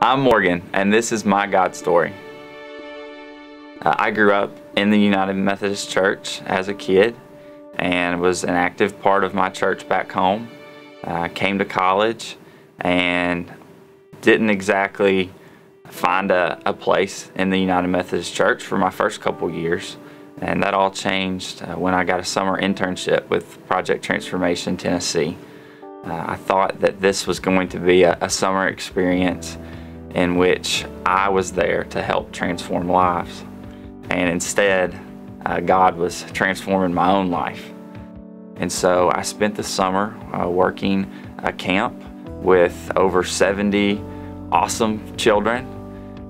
I'm Morgan, and this is my God story. I grew up in the United Methodist Church as a kid and was an active part of my church back home. Came to college and didn't exactly find a place in the United Methodist Church for my first couple years, and that all changed when I got a summer internship with Project Transformation Tennessee. I thought that this was going to be a summer experience in which I was there to help transform lives, and instead God was transforming my own life. And so I spent the summer working a camp with over 70 awesome children,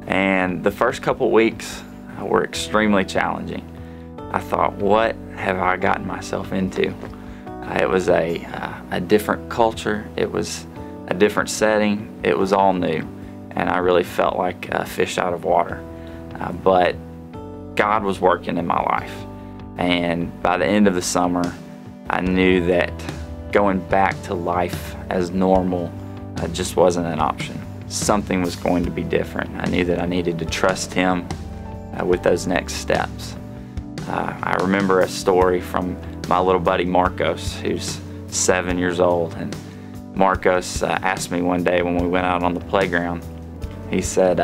and the first couple weeks were extremely challenging. I thought, what have I gotten myself into? It was a different culture, it was a different setting, it was all new, and I really felt like a fish out of water. But God was working in my life, and by the end of the summer I knew that going back to life as normal just wasn't an option. Something was going to be different. I knew that I needed to trust Him with those next steps. I remember a story from my little buddy Marcos, who's 7 years old, and Marcos asked me one day when we went out on the playground, he said,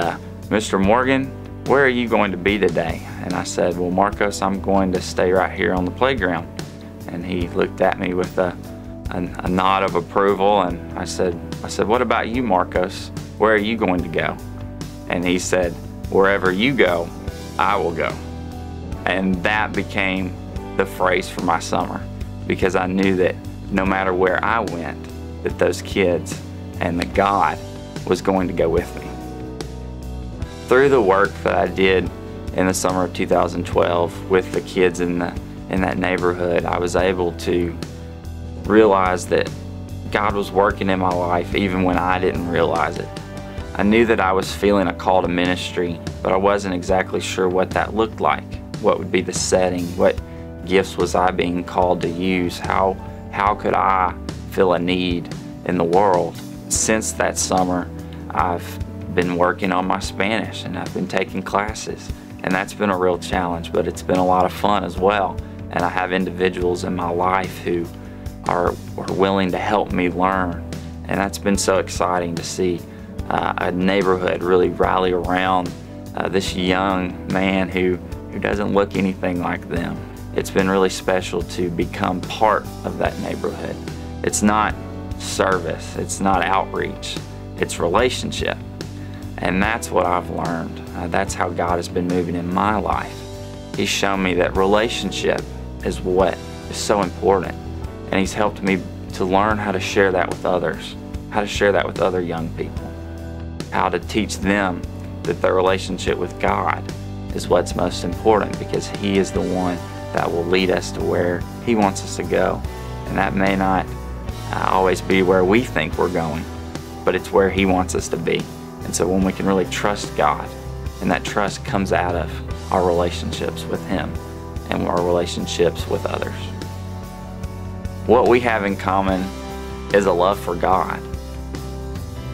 "Mr. Morgan, where are you going to be today?" And I said, "Well, Marcos, I'm going to stay right here on the playground." And he looked at me with a nod of approval, and I said, "What about you, Marcos? Where are you going to go?" And he said, "Wherever you go, I will go." And that became the phrase for my summer, because I knew that no matter where I went, that those kids and that God was going to go with me. Through the work that I did in the summer of 2012 with the kids in that neighborhood, I was able to realize that God was working in my life even when I didn't realize it. I knew that I was feeling a call to ministry, but I wasn't exactly sure what that looked like. What would be the setting? What gifts was I being called to use? How could I fill a need in the world? Since that summer, I've been working on my Spanish, and I've been taking classes, and that's been a real challenge, but it's been a lot of fun as well. And I have individuals in my life who are willing to help me learn, and that's been so exciting to see a neighborhood really rally around this young man who doesn't look anything like them. It's been really special to become part of that neighborhood. It's not service, it's not outreach, it's relationship. And that's what I've learned. That's how God has been moving in my life. He's shown me that relationship is what is so important. And He's helped me to learn how to share that with others, how to share that with other young people, how to teach them that their relationship with God is what's most important, because He is the one that will lead us to where He wants us to go. And that may not always be where we think we're going, but it's where He wants us to be. And so when we can really trust God, and that trust comes out of our relationships with Him and our relationships with others. What we have in common is a love for God.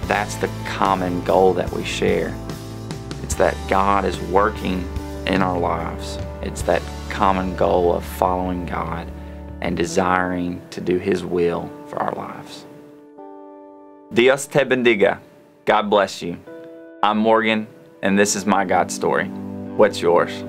That's the common goal that we share. It's that God is working in our lives. It's that common goal of following God and desiring to do His will for our lives. Dios te bendiga. God bless you. I'm Morgan, and this is my God story. What's yours?